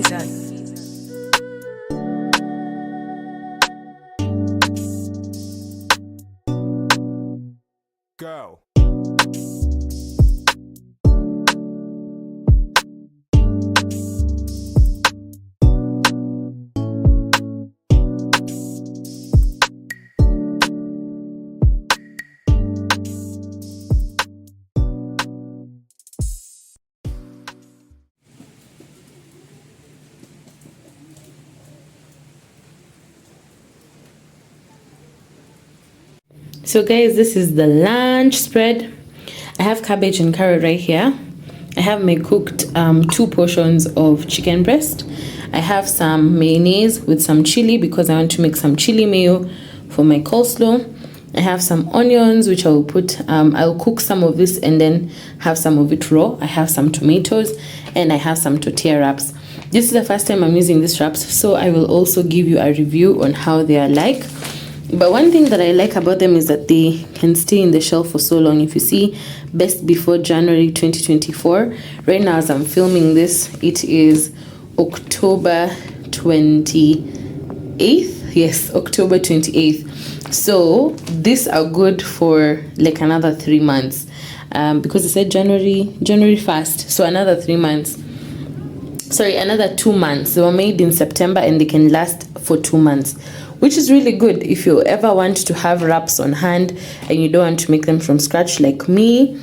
Jesus. Go. So guys, this is the lunch spread. I have cabbage and carrot right here. I have my cooked 2 portions of chicken breast. I have some mayonnaise with some chili because I want to make some chili mayo for my coleslaw. I have some onions which I will put, I'll cook some of this and then have some of it raw. I have some tomatoes and I have some tortilla wraps. This is the first time I'm using these wraps, so I will also give you a review on how they are like. But one thing that I like about them is that they can stay in the shelf for so long. If you see, best before January 2024. Right now as I'm filming this, it is October 28th. Yes, October 28th. So these are good for like another 3 months. Because I said January 1st. So another 3 months. Sorry, another 2 months. They were made in September and they can last for 2 months, which is really good if you ever want to have wraps on hand and you don't want to make them from scratch like me.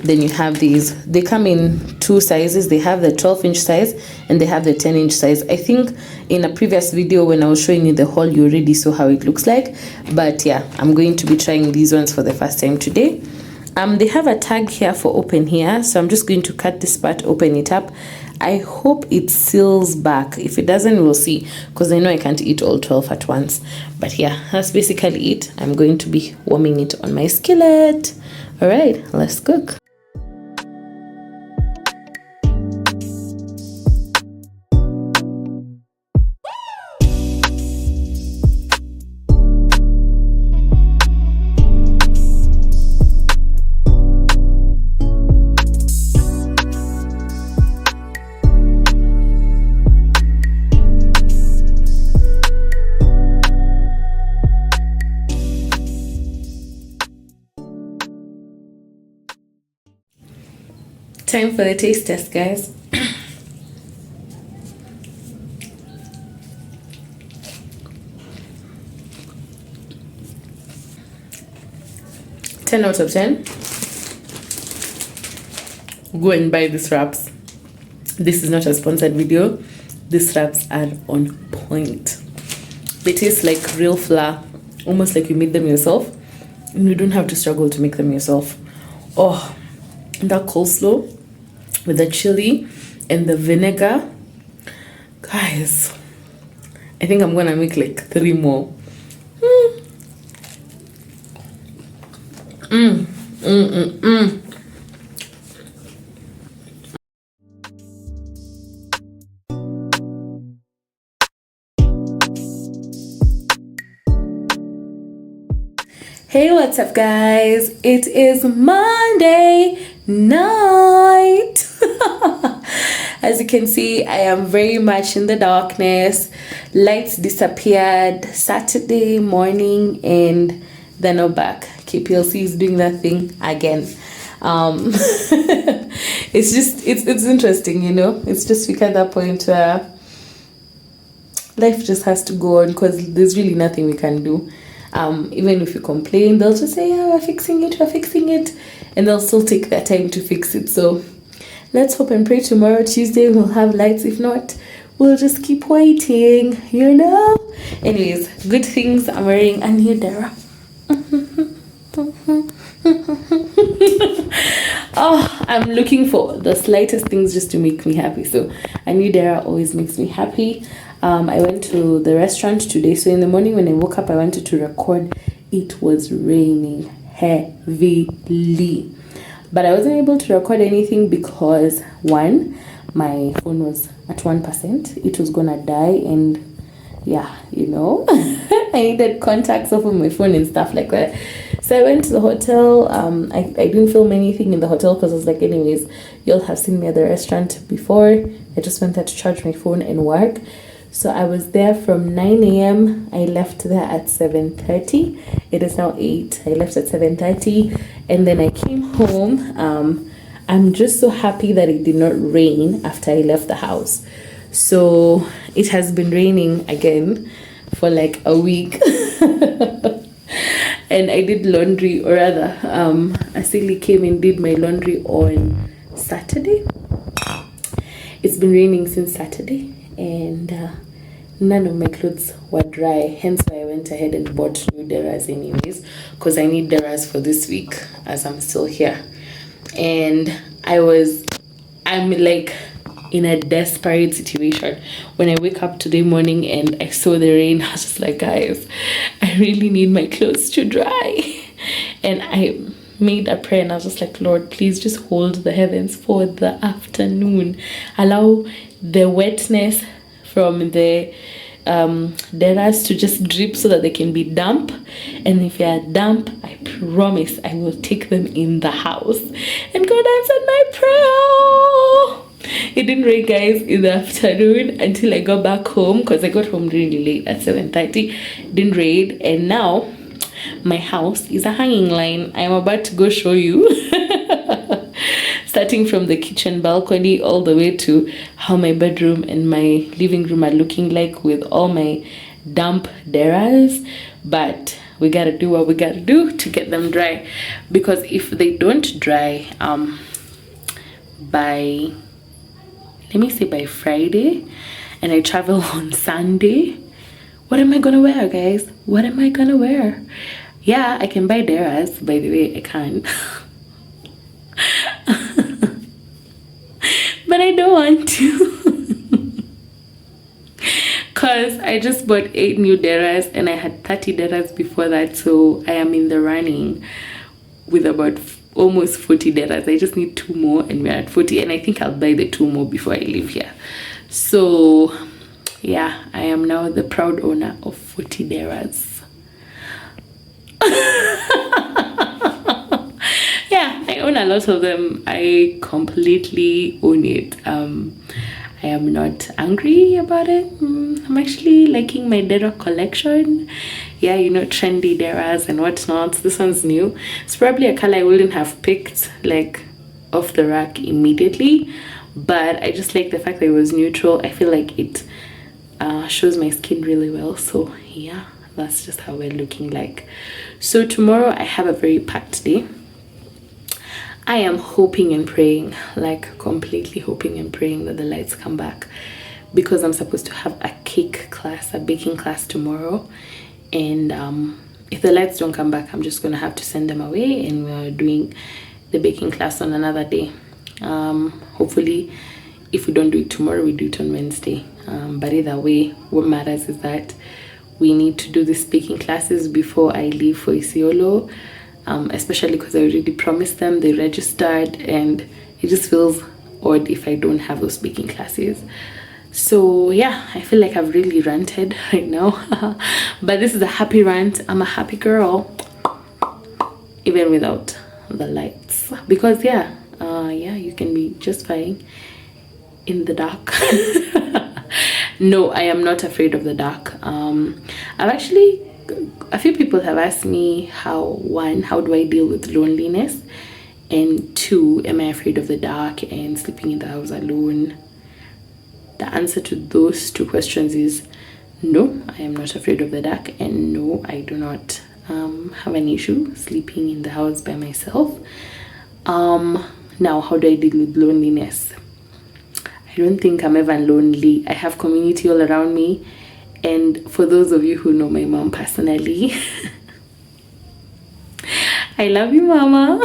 Then you have these. They come in 2 sizes. They have the 12-inch size and they have the 10-inch size. I think in a previous video when I was showing you the haul, you already saw how it looks like. But yeah, I'm going to be trying these ones for the first time today. They have a tag here for open here, so I'm just going to cut this part, open it up. I hope it seals back. If it doesn't, we'll see, because I know I can't eat all 12 at once. But yeah, that's basically it. I'm going to be warming it on my skillet. All right, let's cook. Time for the taste test, guys. Ten out of 10. Go and buy these wraps. This is not a sponsored video. These wraps are on point. They taste like real flour, almost like you made them yourself, and you don't have to struggle to make them yourself. Oh, that coleslaw with the chili and the vinegar, guys, I think I'm gonna make like 3 more. Hey, what's up, guys? It is Monday night. As you can see, I am very much in the darkness. Lights disappeared Saturday morning and they're not back. KPLC is doing that thing again. It's interesting, you know. It's just we at that point where life just has to go on because there's really nothing we can do. Even if you complain, they'll just say, yeah, we're fixing it, and they'll still take their time to fix it. So let's hope and pray tomorrow, Tuesday, we'll have lights. If not, we'll just keep waiting, you know. Anyways, good things. I'm wearing a new Dara. Oh, I'm looking for the slightest things just to make me happy. So a new Dara always makes me happy. I went to the restaurant today. So in the morning when I woke up, I wanted to record. It was raining heavily. But I wasn't able to record anything because, one, my phone was at 1%. It was gonna die, and yeah, you know, I needed contacts off of my phone and stuff like that. So I went to the hotel. I didn't film anything in the hotel because I was like, anyways, you'll have seen me at the restaurant before. I just went there to charge my phone and work. So I was there from 9 a.m. I left there at 7:30. It is now 8. I left at 7:30 and then I came home. I'm just so happy that it did not rain after I left the house. So it has been raining again for like a week. And I did laundry, or rather, Asili came and did my laundry on Saturday. It's been raining since Saturday, and none of my clothes were dry. Hence why I went ahead and bought new derras anyways, because I need derras for this week as I'm still here. And I'm like in a desperate situation. When I wake up today morning and I saw the rain, I was just like, guys, I really need my clothes to dry. And I made a prayer and I was just like, Lord, please just hold the heavens for the afternoon. Allow the wetness from the derras to just drip so that they can be damp. And if they are damp, I promise I will take them in the house. And God answered my prayer. It didn't rain, guys, in the afternoon until I got back home, because I got home really late at 7:30. Didn't rain, and now my house is a hanging line. I am about to go show you. Starting from the kitchen balcony all the way to how my bedroom and my living room are looking like with all my damp derras. But we gotta do what we gotta do to get them dry, because if they don't dry by, let me say, by Friday, and I travel on Sunday, what am I gonna wear, guys? What am I gonna wear? Yeah, I can buy derras, by the way, I can. But I don't want to. Because I just bought 8 new derras and I had 30 derras before that. So I am in the running with about almost 40 derras. I just need 2 more and we're at 40. And I think I'll buy the 2 more before I leave here. So yeah, I am now the proud owner of 40 derras. Yeah, I own a lot of them. I completely own it. I am not angry about it. I'm actually liking my derra collection. Yeah, you know, trendy derras and whatnot. This one's new. It's probably a color I wouldn't have picked like off the rack immediately, but I just like the fact that it was neutral. I feel like it shows my skin really well. So yeah, that's just how we're looking like. So tomorrow I have a very packed day. I am hoping and praying, like completely hoping and praying that the lights come back, because I'm supposed to have a cake class, a baking class tomorrow. And if the lights don't come back, I'm just gonna have to send them away, and we're doing the baking class on another day. Hopefully, if we don't do it tomorrow, we do it on Wednesday. But either way, what matters is that we need to do these baking classes before I leave for Isiolo. Especially because I already promised them, they registered, and it just feels odd if I don't have those baking classes. So yeah, I feel like I've really ranted right now. But this is a happy rant. I'm a happy girl, even without the lights, because yeah, you can be just fine in the dark. No, I am not afraid of the dark. A few people have asked me how do I deal with loneliness, and 2, am I afraid of the dark and sleeping in the house alone? The answer to those 2 questions is no, I am not afraid of the dark, and no, I do not have an issue sleeping in the house by myself. Now, how do I deal with loneliness? I don't think I'm ever lonely. I have community all around me. And for those of you who know my mom personally, I love you, mama.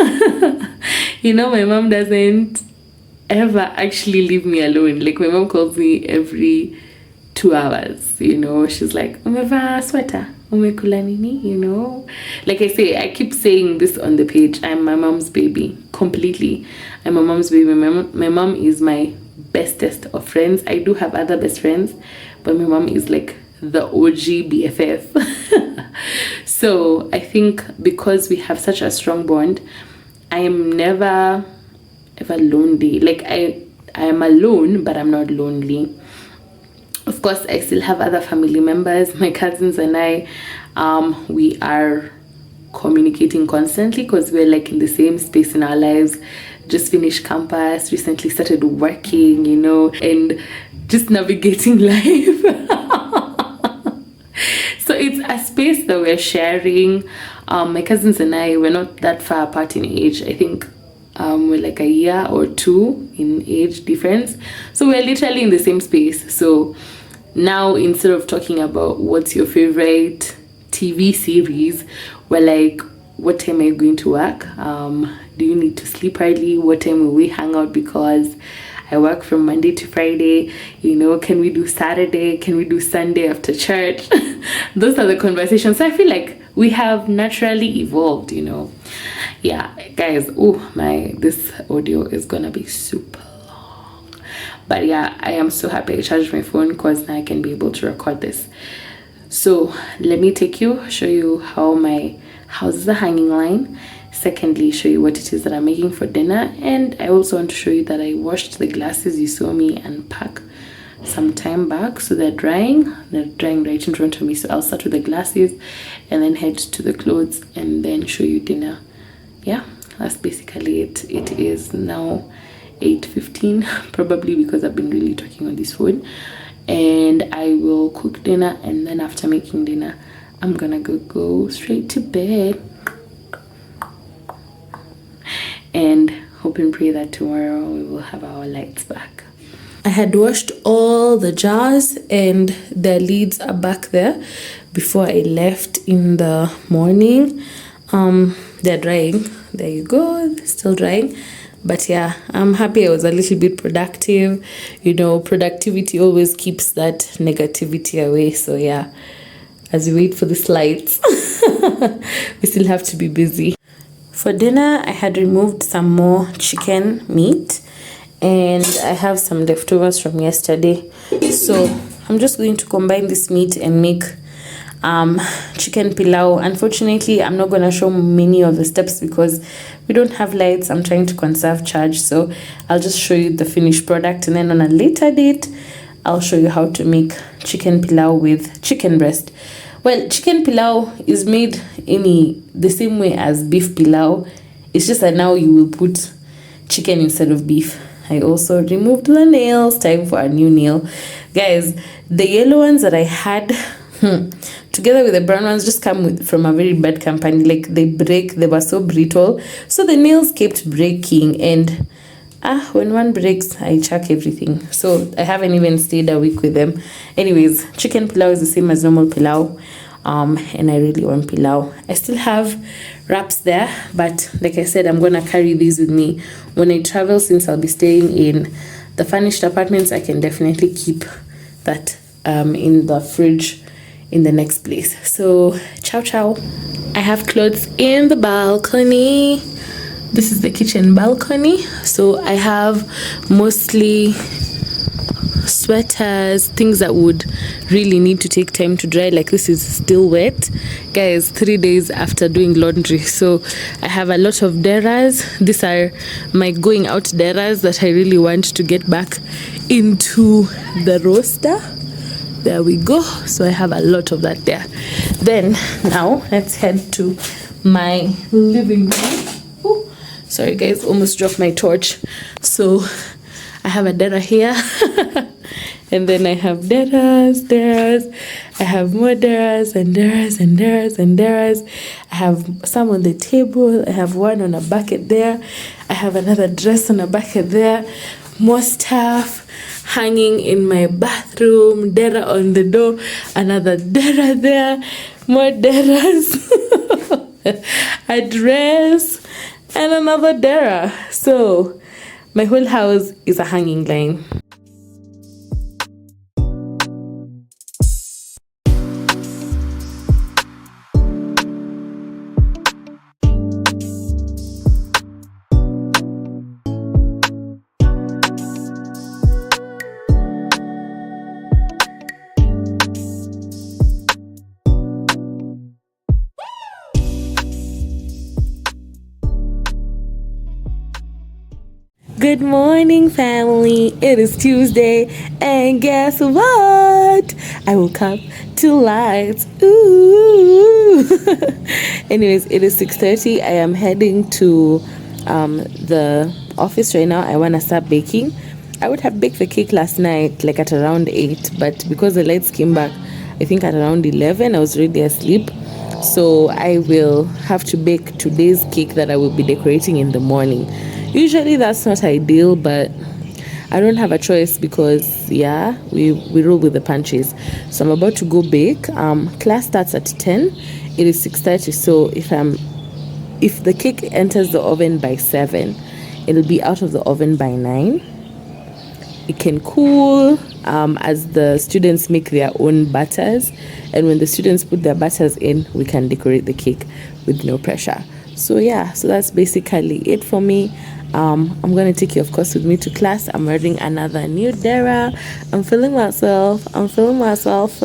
You know, my mom doesn't ever actually leave me alone. Like, my mom calls me every 2 hours, you know. She's like, umeva sweater, umekula nini, you know. Like I say, I keep saying this on the page, I'm my mom's baby, completely. I'm my mom's baby. My mom is my bestest of friends. I do have other best friends, but my mom is like the OG BFF. So I think because we have such a strong bond, I am never ever lonely. Like I am alone, but I'm not lonely. Of course, I still have other family members, my cousins and I. We are communicating constantly because we're like in the same space in our lives. Just finished campus, recently started working, you know, and just navigating life. So it's a space that we're sharing. My cousins and I, we're not that far apart in age. I think we're like a year or two in age difference. So we're literally in the same space. So now instead of talking about what's your favorite TV series, we're like, what time are you going to work? Do you need to sleep early? What time will we hang out? Because I work from Monday to Friday, you know, can we do Saturday? Can we do Sunday after church? Those are the conversations. So I feel like we have naturally evolved, you know. Yeah, guys, this audio is gonna be super long. But yeah, I am so happy I charged my phone because now I can be able to record this. So let me show you how my house is a hanging line. Secondly, show you what it is that I'm making for dinner. And I also want to show you that I washed the glasses you saw me unpack some time back. So they're drying right in front of me. So I'll start with the glasses and then head to the clothes and then show you dinner. Yeah, that's basically it. It is now 8:15, probably because I've been really talking on this phone. And I will cook dinner, and then after making dinner, I'm gonna go straight to bed and hope and pray that tomorrow we will have our lights back. I had washed all the jars and the lids are back there before I left in the morning. They're drying. There you go, they're still drying. But yeah, I'm happy I was a little bit productive. You know, productivity always keeps that negativity away. So yeah, as we wait for the lights, we still have to be busy. For dinner, I had removed some more chicken meat and I have some leftovers from yesterday. So I'm just going to combine this meat and make chicken pilau. Unfortunately, I'm not going to show many of the steps because we don't have lights. I'm trying to conserve charge, so I'll just show you the finished product, and then on a later date I'll show you how to make chicken pilau with chicken breast. Well, chicken pilau is made the same way as beef pilau. It's just that now you will put chicken instead of beef. I also removed the nails. Time for a new nail, guys. The yellow ones that I had together with the brown ones just come from a very bad company. Like they were so brittle, so the nails kept breaking, and when one breaks I chuck everything. So I haven't even stayed a week with them. Anyways, chicken pilau is the same as normal pilau, and I really want pilau. I still have wraps there, but like I said, I'm gonna carry these with me when I travel. Since I'll be staying in the furnished apartments, I can definitely keep that in the fridge in the next place. So ciao. I have clothes in the balcony. This is the kitchen balcony. So I have mostly sweaters, things that would really need to take time to dry. Like this is still wet, guys, 3 days after doing laundry. So I have a lot of deras. These are my going out deras that I really want to get back into the roster. There we go. So I have a lot of that there. Then now let's head to my living room. Ooh, sorry guys, almost dropped my torch. So I have a dera here. And then I have deras. I have more deras and deras. I have some on the table. I have one on a bucket there. I have another dress on a bucket there. More stuff hanging in my bathroom, dera on the door, another dera there, more deras, a dress, and another dera. So my whole house is a hanging line. Good morning, family. It is Tuesday, and guess what? I woke up to lights. Ooh. Anyways, it is 6:30. I am heading to the office right now. I want to start baking. I would have baked the cake last night, like at around 8, but because the lights came back, I think at around 11, I was already asleep. So I will have to bake today's cake that I will be decorating in the morning. Usually that's not ideal, but I don't have a choice because we roll with the pantries. So I'm about to go bake. Class starts at 10. It is 6:30. So if the cake enters the oven by 7, it'll be out of the oven by 9. It can cool as the students make their own batters, and when the students put their batters in, we can decorate the cake with no pressure. So that's basically it for me. I'm going to take you, of course, with me to class. I'm wearing another new Dara. I'm feeling myself. Feeling myself.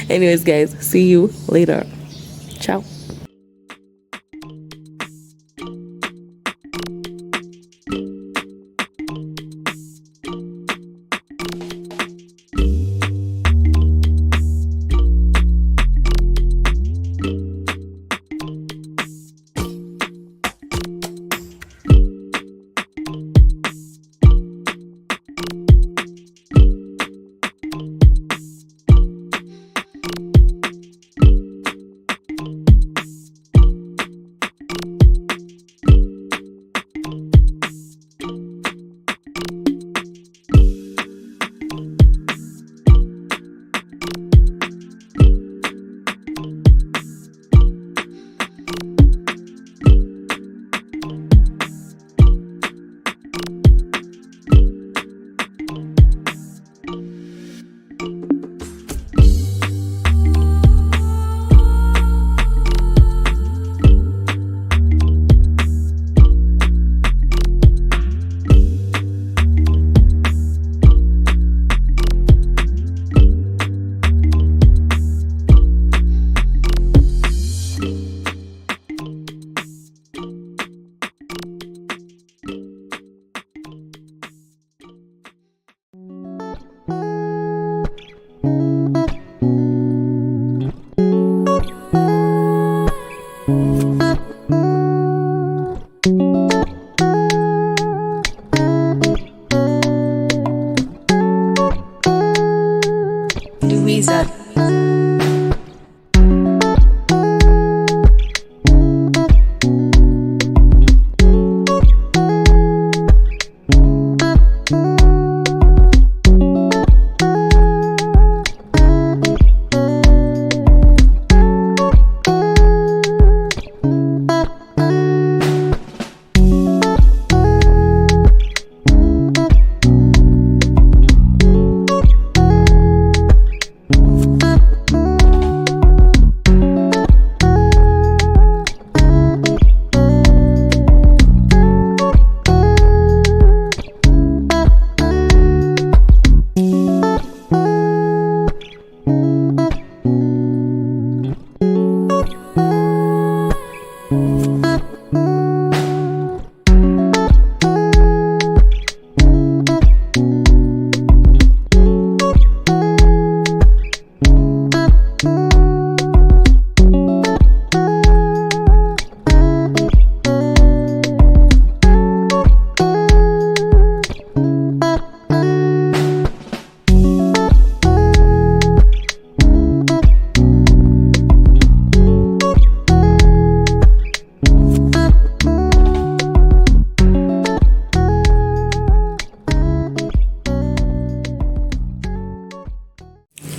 Anyways, guys, see you later. Ciao.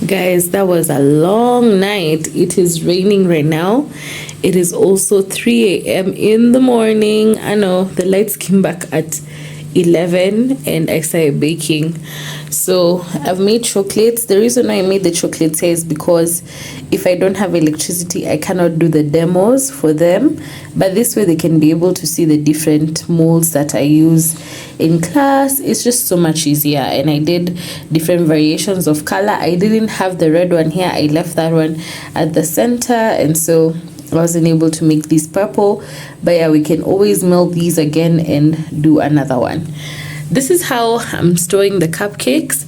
Guys, that was a long night. It is raining right now. It is also 3 a.m. in the morning. I know the lights came back at 11 and I started baking. So I've made chocolates. The reason why I made the chocolates here is because if I don't have electricity, I cannot do the demos for them, but this way they can be able to see the different molds that I use in class. It's just so much easier. And I did different variations of color. I didn't have the red one here. I left that one at the center, and so I wasn't able to make these purple, but yeah, we can always melt these again and do another one. This is how I'm storing the cupcakes.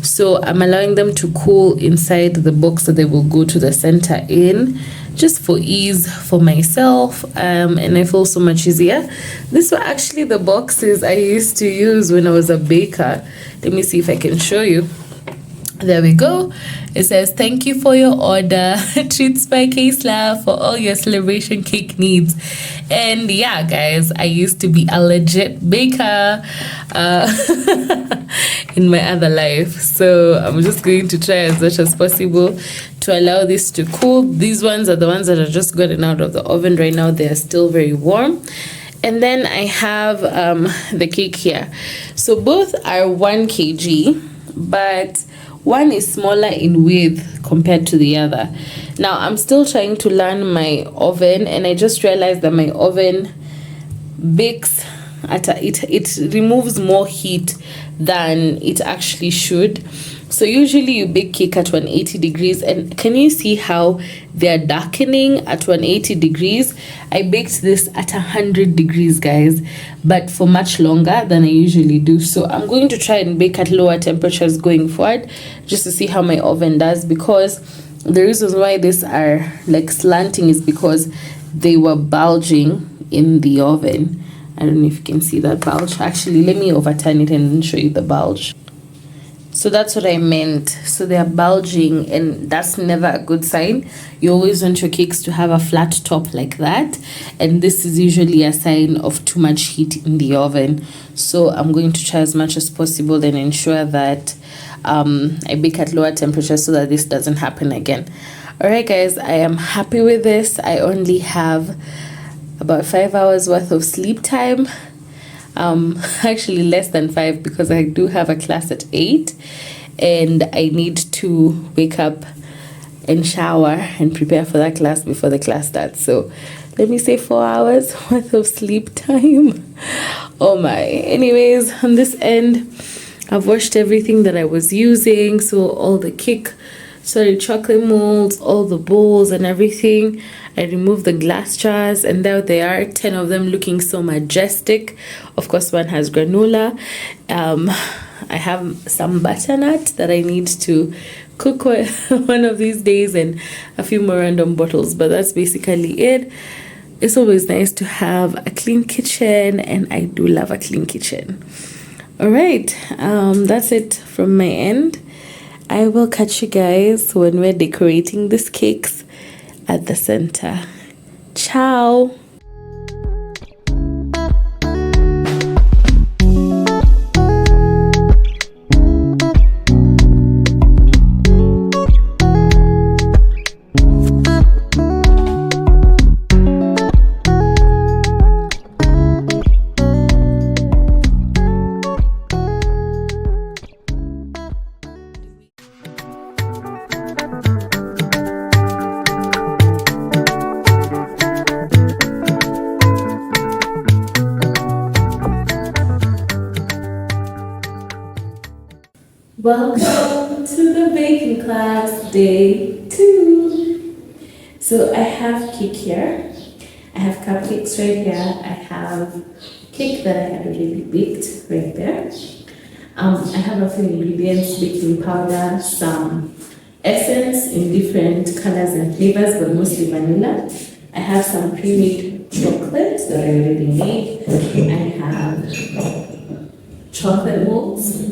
So I'm allowing them to cool inside the box so they will go to the center in, just for ease for myself, and I feel so much easier. These were actually the boxes I used to use when I was a baker. Let me see if I can show you. There we go. It says, thank you for your order. Treats by K-Slav for all your celebration cake needs. And yeah, guys, I used to be a legit baker in my other life. So I'm just going to try as much as possible to allow this to cool. These ones are the ones that are just gotten out of the oven right now. They are still very warm. And then I have the cake here. So both are 1 kg, but one is smaller in width compared to the other. Now I'm still trying to learn my oven, and I just realized that my oven bakes at it removes more heat than it actually should. So usually you bake cake at 180 degrees, and can you see how they're darkening at 180 degrees? I baked this at 100 degrees, guys, but for much longer than I usually do. So I'm going to try and bake at lower temperatures going forward, just to see how my oven does, because the reasons why these are like slanting is because they were bulging in the oven. I don't know if you can see that bulge. Actually, let me overturn it and show you the bulge. So that's what I meant. So they are bulging, and that's never a good sign. You always want your cakes to have a flat top like that, and this is usually a sign of too much heat in the oven. So I'm going to try as much as possible and ensure that I bake at lower temperatures so that this doesn't happen again. All right, guys, I am happy with this. I only have about 5 hours worth of sleep time. Actually less than 5, because I do have a class at 8 and I need to wake up and shower and prepare for that class before the class starts. So let me say 4 hours worth of sleep time. Oh my. Anyways, on this end, I've washed everything that I was using. So all the chocolate molds, all the bowls and everything. I removed the glass jars, and there they are, 10 of them, looking so majestic. Of course, one has granola. I have some butternut that I need to cook one of these days, and a few more random bottles, but that's basically it. It's always nice to have a clean kitchen, and I do love a clean kitchen. All right, that's it from my end. I will catch you guys when we're decorating these cakes at the center. Ciao. Welcome to the baking class, day 2. So I have cake here. I have cupcakes right here. I have cake that I had already baked right there. I have a few ingredients: baking powder, some essence in different colors and flavors, but mostly vanilla. I have some pre-made chocolate that I already made. I have chocolate molds.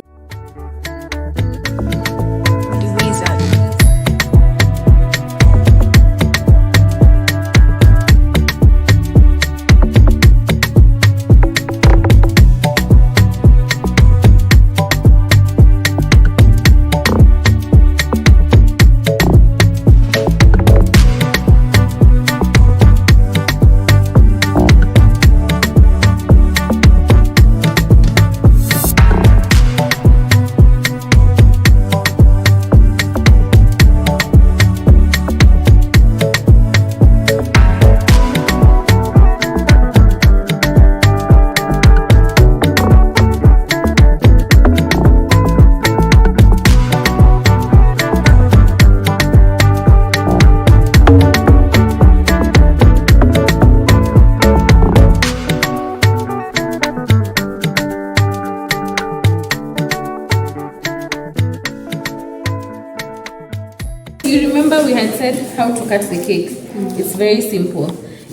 how to cut the cake. It's very simple.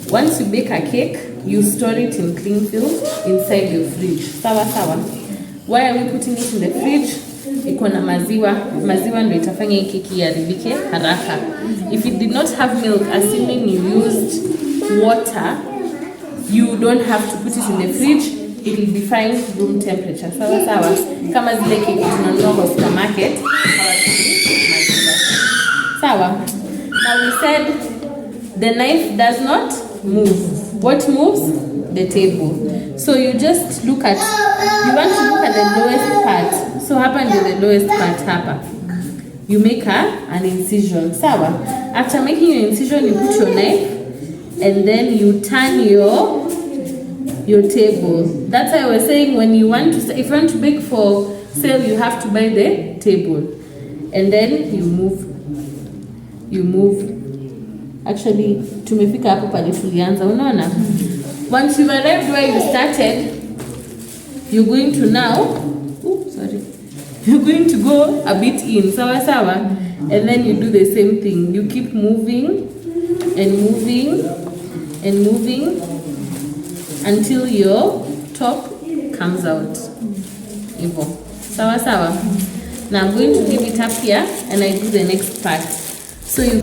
Once you bake a cake, you store it in cling film inside your fridge. Sawa sawa. Why are we putting it in the fridge? Iko na maziwa. Maziwa ndio itafanya hii keki iharibike haraka. If it did not have milk, assuming you used water, you don't have to put it in the fridge. It will be fine room temperature. Sawa sawa. Kama zile keki tunanunua kwa supermarket. Sawa. Now we said the knife does not move. What moves? The table. So you just look at, you want to look at the lowest part. So hapa ndio the lowest part hapa. You make an incision. Sawa. After making your incision, you put your knife and then you turn your table. That's why I was saying when you want to, if you want to bake for sale, you have to buy the table. And then you move. Actually, tumefika hapo pale tulianza, unaona? Once you've arrived where you started, you're going to now, you're going to go a bit in, sawa sawa, and then you do the same thing. You keep moving and moving and moving until your top comes out. Ivo. Sawa sawa. Now I'm going to leave it up here and I do the next part. So you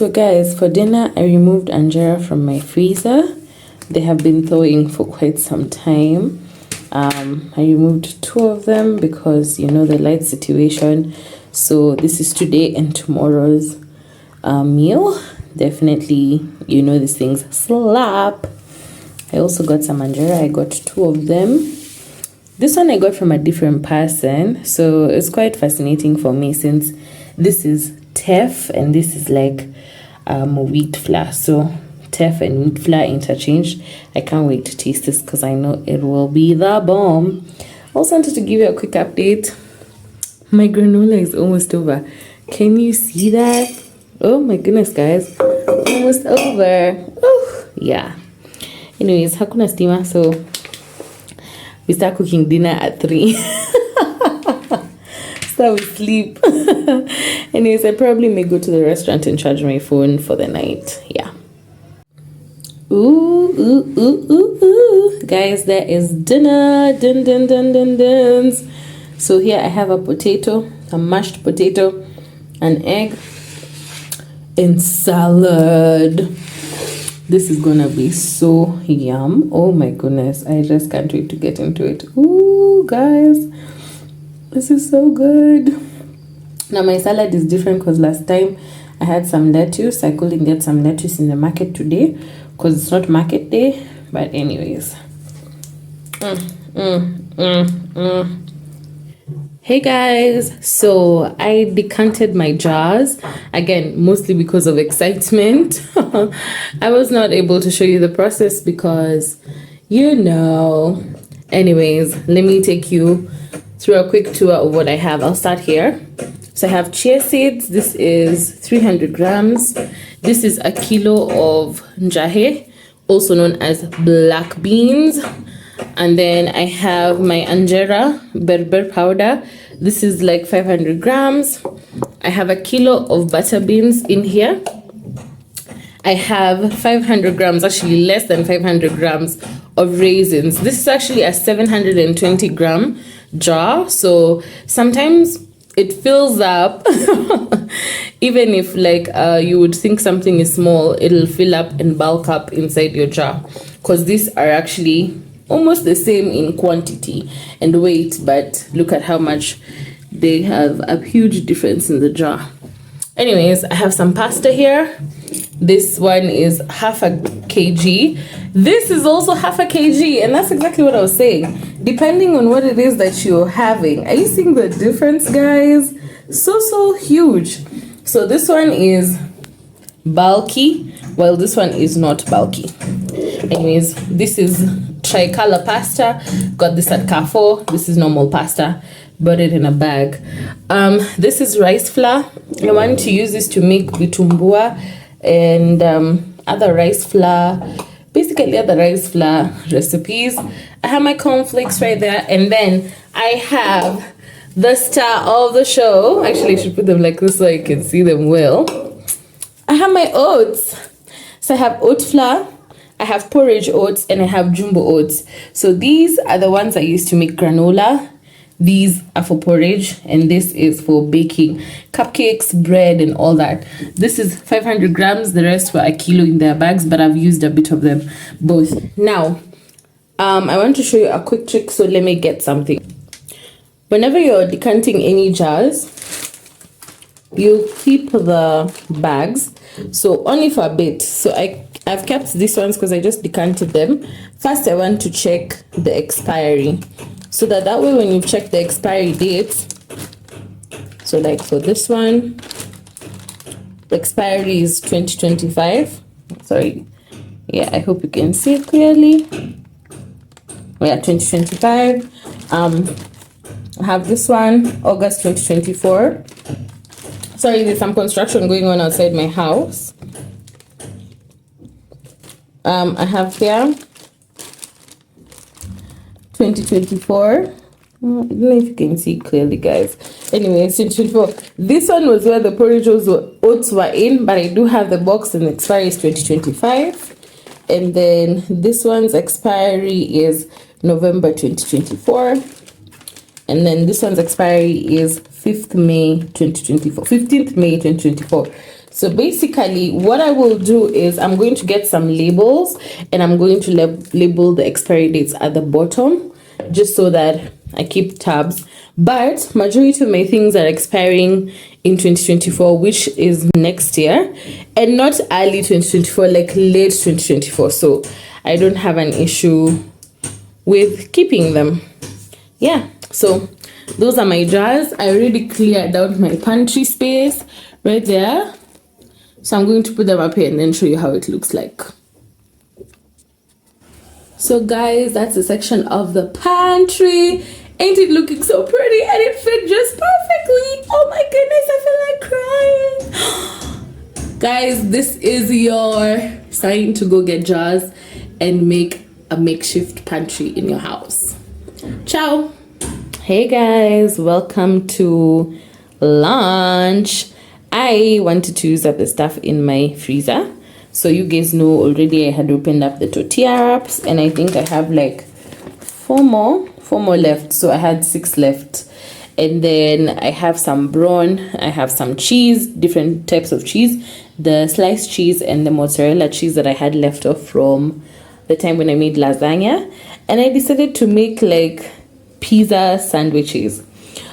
So guys, for dinner, I removed injera from my freezer. They have been thawing for quite some time. I removed 2 of them because, you know, the light situation. So this is today and tomorrow's meal. Definitely, you know, these things slap. I also got some injera. I got 2 of them. This one I got from a different person. So it's quite fascinating for me since this is teff and this is like wheat flour. So teff and wheat flour interchanged. I can't wait to taste this because I know it will be the bomb. Also wanted to give you a quick update. My granola is almost over. Can you see that? Oh my goodness, guys, almost over. Oh yeah. Anyways, hakuna stima, so we start cooking dinner at 3. So we sleep. Anyways, I probably may go to the restaurant and charge my phone for the night. Yeah. Ooh. Guys, there is dinner. Dun. So here I have a potato, a mashed potato, an egg, and salad. This is gonna be so yum. Oh my goodness, I just can't wait to get into it. Ooh, guys, this is so good. Now my salad is different because last time I had some lettuce. I couldn't get some lettuce in the market today because it's not market day. But anyways, Hey guys, so I decanted my jars again, mostly because of excitement. I was not able to show you the process because, you know. Anyways, let me take you through a quick tour of what I have. I'll start here. So I have chia seeds. This is 300 grams. This is a kilo of njahe, also known as black beans. And then I have my anjera berber powder. This is like 500 grams. I have a kilo of butter beans in here. I have 500 grams, actually less than 500 grams of raisins. This is actually a 720 gram jar. So sometimes it fills up. Even if like you would think something is small, it'll fill up and bulk up inside your jar. Because these are actually almost the same in quantity and weight, but look at how much they have a huge difference in the jar. Anyways, I have some pasta here. This one is half a kg. This is also half a kg, and that's exactly what I was saying. Depending on what it is that you're having. Are you seeing the difference, guys? So huge. So this one is bulky, while this one is not bulky. Anyways, this is tricolor pasta. Got this at Carrefour. This is normal pasta. Bought it in a bag. This is rice flour. I want to use this to make vitumbua and other rice flour, basically other rice flour recipes. I have my cornflakes right there, and then I have the star of the show. Actually, I should put them like this so I can see them well. I have my oats. So I have oat flour, I have porridge oats, and I have jumbo oats. So these are the ones I use to make granola. These are for porridge, and this is for baking cupcakes, bread, and all that. This is 500 grams. The rest were a kilo in their bags, but I've used a bit of them both. Now, I want to show you a quick trick. So let me get something. Whenever you're decanting any jars, you keep the bags. So only for a bit. So I've kept these ones because I just decanted them. First, I want to check the expiry. So that way when you check the expiry dates, so like for this one, the expiry is 2025. Sorry. Yeah, I hope you can see it clearly. Yeah, 2025. I have this one, August 2024. Sorry, there's some construction going on outside my house. I have here 2024. I don't know if you can see clearly, guys. Anyway, 2024. This one was where the porridge oats were in, but I do have the box and the expiry is 2025. And then this one's expiry is November 2024. And then this one's expiry is 5th May 2024. 15th May 2024. So basically what I will do is I'm going to get some labels, and I'm going to label the expiry dates at the bottom, just so that I keep tabs. But majority of my things are expiring in 2024, which is next year, and not early 2024, like late 2024. So I don't have an issue with keeping them. Yeah, so those are my jars. I already cleared out my pantry space right there. So I'm going to put them up here and then show you how it looks like. So guys, that's the section of the pantry. Ain't it looking so pretty? And it fit just perfectly. Oh my goodness, I feel like crying. Guys, this is your sign to go get jars and make a makeshift pantry in your house. Ciao. Hey guys, welcome to lunch. I wanted to use up the stuff in my freezer. So you guys know already I had opened up the tortilla wraps, and I think I have like four more left. So I had 6 left. And then I have some brawn, I have some cheese, different types of cheese, the sliced cheese and the mozzarella cheese that I had left off from the time when I made lasagna. And I decided to make like pizza sandwiches.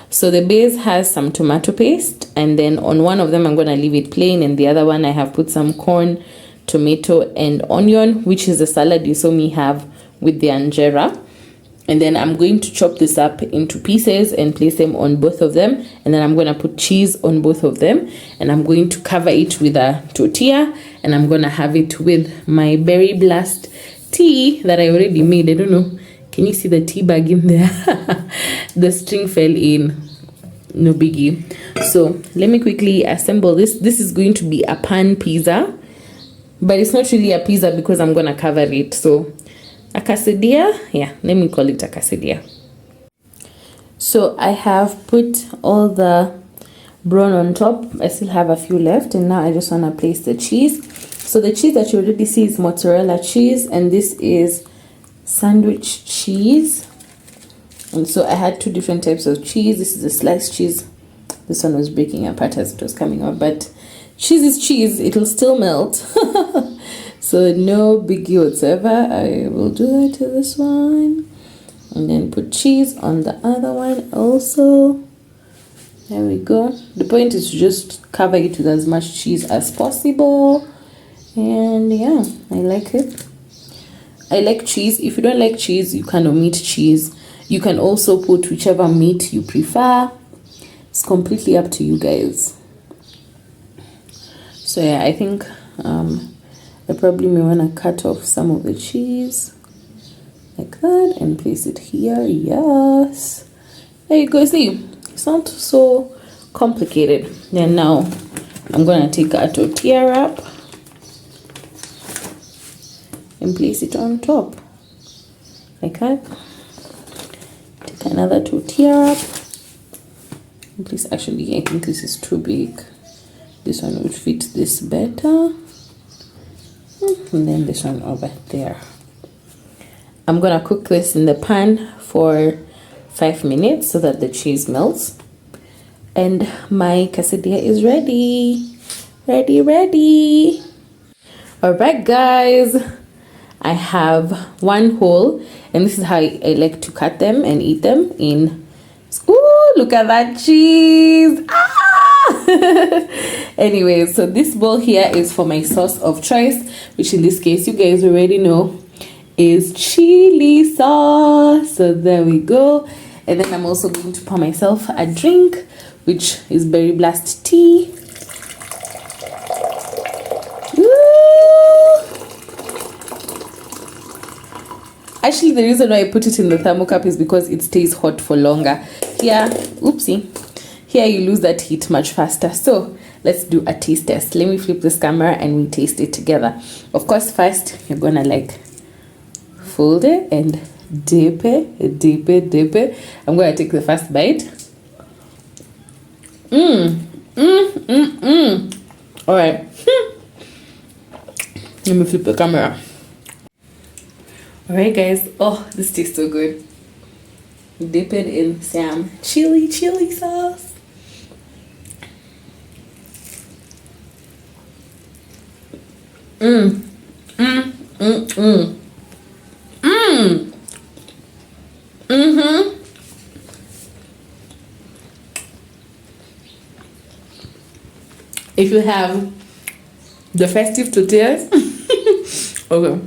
So the base has some tomato paste, and then on one of them I'm going to leave it plain, and the other one I have put some corn, tomato, and onion, which is the salad you saw me have with the anjera. And then I'm going to chop this up into pieces and place them on both of them, and then I'm going to put cheese on both of them, and I'm going to cover it with a tortilla, and I'm going to have it with my berry blast tea that I already made. I don't know, can you see the tea bag in there? The string fell in. no biggie. So let me quickly assemble this. This is going to be a pan pizza, but it's not really a pizza because I'm gonna cover it. So a quesadilla, yeah, let me call it a quesadilla. So I have put all the brown on top. I still have a few left, and now I just want to place the cheese. So the cheese that you already see is mozzarella cheese, and this is sandwich cheese. And so I had two different types of cheese. This is a sliced cheese. This one was breaking apart as it was coming out, but cheese is cheese, it will still melt. So no biggie whatsoever. I will do that to this one, and then put cheese on the other one also. There we go. The point is to just cover it with as much cheese as possible. And yeah, I like it. I like cheese. If you don't like cheese, you can omit cheese. You can also put whichever meat you prefer. It's completely up to you guys. So yeah, I think I probably may want to cut off some of the cheese like that and place it here. Yes, there you go. See, it's not so complicated. Then now I'm gonna take a tortilla wrap and place it on top like that. Take another tortilla wrap and place, actually I think this is too big. This one would fit this better, and then this one over there. I'm gonna cook this in the pan for 5 minutes so that the cheese melts, and my quesadilla is ready. Ready. All right guys, I have one whole, and this is how I like to cut them and eat them in. Ooh, look at that cheese. Anyway, so this bowl here is for my sauce of choice, which in this case you guys already know is chili sauce. So there we go. And then I'm also going to pour myself a drink, which is Berry Blast tea. Actually, the reason why I put it in the thermocup is because it stays hot for longer. Here, oopsie, here you lose that heat much faster. So let's do a taste test. Let me flip this camera and we taste it together. Of course, first you're gonna like fold it and dip it. I'm gonna take the first bite. All right. Let me flip the camera. All right, guys. Oh, this tastes so good. Dip it in some chili sauce. If you have the festive tortillas, okay.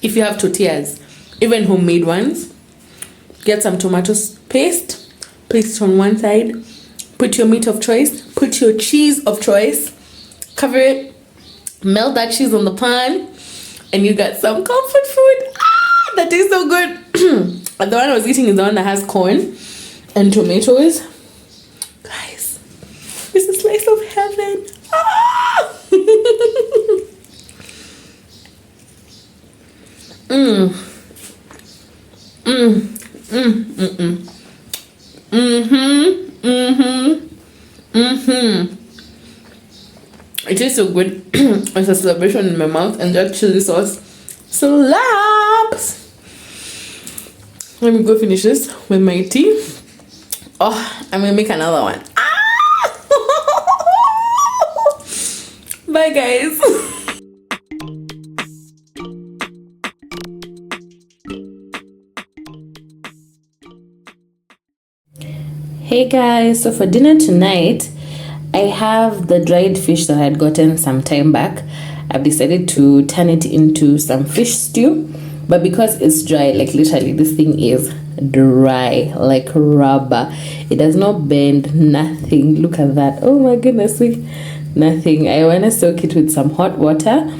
If you have tortillas, even homemade ones, get some tomato paste, place it on one side, put your meat of choice, put your cheese of choice, cover it, melt that cheese on the pan, and you got some comfort food. That tastes so good. And the one I was eating is the one that has corn and tomatoes. Guys, it's a slice of heaven. It tastes so good. It's a celebration in my mouth, and that chili sauce slaps. Let me go finish this with my tea. Oh, I'm gonna make another one. Bye guys. Hey guys, so for dinner tonight I have the dried fish that I had gotten some time back. I've decided to turn it into some fish stew, but because it's dry, like literally this thing is dry like rubber. It does not bend, nothing. Look at that. Oh my goodness, nothing. I want to soak it with some hot water,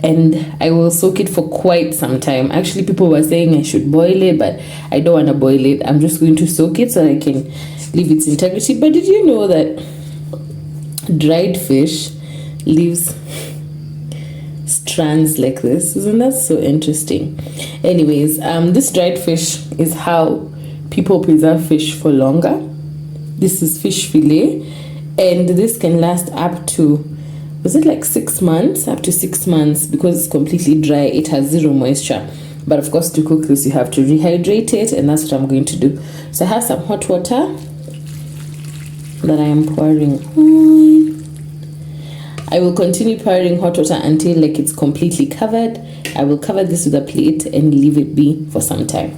and I will soak it for quite some time. Actually, people were saying I should boil it, but I don't want to boil it. I'm just going to soak it so I can leave its integrity. But did you know that dried fish leaves strands like this? Isn't that so interesting? Anyways, this dried fish is how people preserve fish for longer. This is fish fillet, and this can last up to, was it like 6 months? Up to 6 months, because it's completely dry. It has zero moisture. But of course, to cook this, you have to rehydrate it, and that's what I'm going to do. So I have some hot water that I am pouring on. I will continue pouring hot water until like it's completely covered. I will cover this with a plate and leave it be for some time.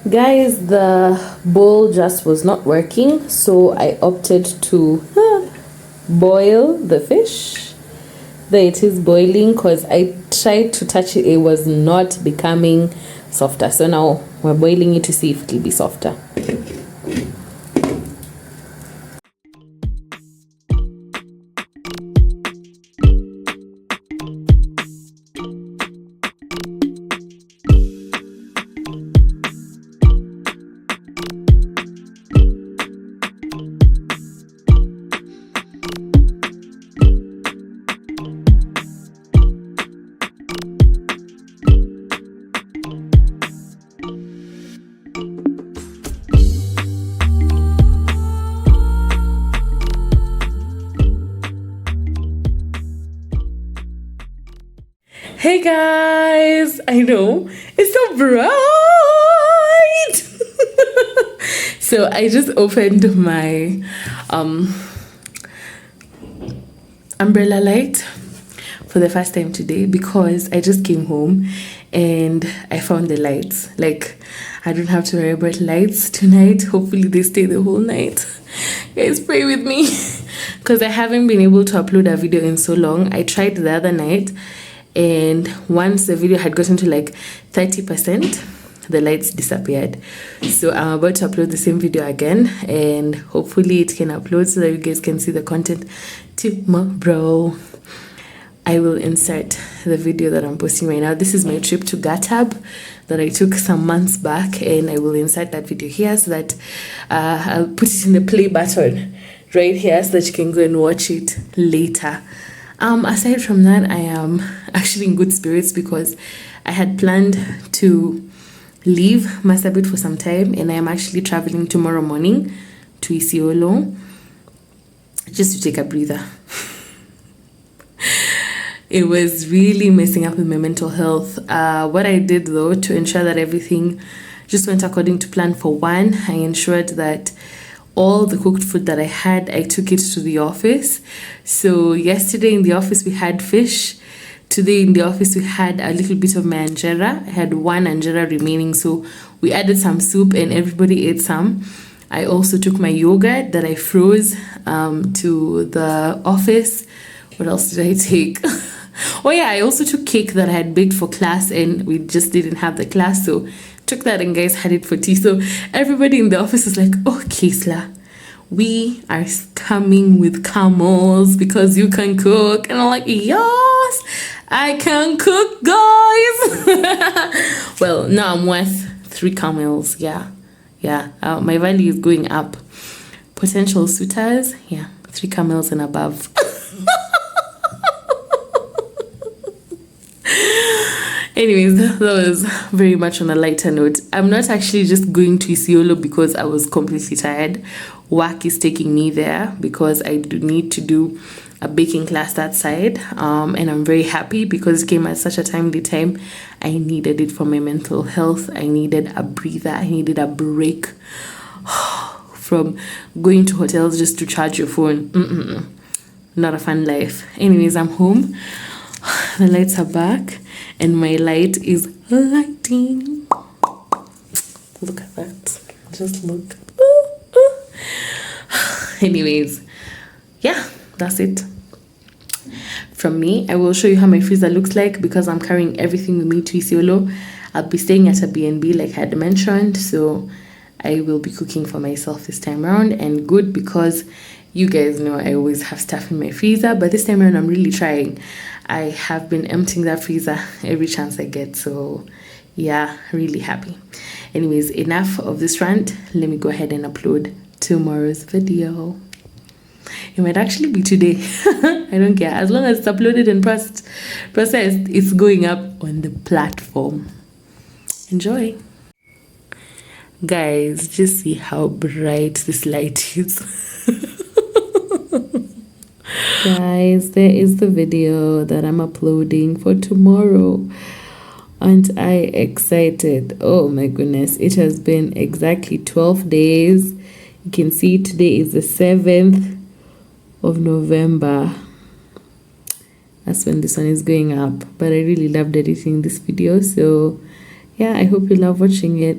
Guys, the bowl just was not working, so I opted to boil the fish. There it is boiling, because I tried to touch it, it was not becoming softer. So now we're boiling it to see if it will be softer. Hey guys, I know it's so bright. So I just opened my umbrella light for the first time today, because I just came home and I found the lights. Like, I don't have to worry about lights tonight. Hopefully they stay the whole night. Guys, pray with me, because I haven't been able to upload a video in so long. I tried the other night, and once the video had gotten to like 30%, the lights disappeared. So I'm about to upload the same video again, and hopefully it can upload so that you guys can see the content tomorrow. I will insert the video that I'm posting right now. This is my trip to Gatab that I took some months back, and I will insert that video here so that I'll put it in the play button right here so that you can go and watch it later. Aside from that, I am actually in good spirits, because I had planned to leave Marsabit for some time, and I am actually traveling tomorrow morning to Isiolo just to take a breather. It was really messing up with my mental health. What I did though, to ensure that everything just went according to plan, for one, I ensured that all the cooked food that I had, I took it to the office. So yesterday in the office we had fish. Today in the office we had a little bit of my anjera. I had one anjera remaining, so we added some soup and everybody ate some. I also took my yogurt that I froze to the office. What else did I take? Oh yeah, I also took cake that I had baked for class, and we just didn't have the class, so took that and guys had it for tea. So everybody in the office is like, oh Kisla, we are coming with camels because you can cook. And I'm like, yes, I can cook, guys. Well, now I'm worth 3 camels. Yeah, my value is going up. Potential suitors, 3 camels and above. Anyways, that was very much on a lighter note. I'm not actually just going to Isiolo because I was completely tired. Work is taking me there because I do need to do a baking class that side. And I'm very happy because it came at such a timely time. I needed it for my mental health. I needed a breather. I needed a break from going to hotels just to charge your phone. Not a fun life. Anyways, I'm home. The lights are back. And my light is lighting. Look at that. Just look. Anyways, that's it. from me. I will show you how my freezer looks like because I'm carrying everything with me to Isiolo. I'll be staying at a B&B like I had mentioned, so I will be cooking for myself this time around, and good because you guys know I always have stuff in my freezer, but this time around I'm really trying. I have been emptying that freezer every chance I get, so yeah, really happy. Anyways, enough of this rant. Let me go ahead and upload tomorrow's video. It might actually be today. I don't care. As long as it's uploaded and processed, it's going up on the platform. Enjoy. Guys, just see how bright this light is. Guys, there is the video that I'm uploading for tomorrow. Aren't I excited? Oh my goodness. It has been exactly 12 days. You can see today is the 7th of November. That's when this one is going up. But I really loved editing this video. So yeah, I hope you love watching it.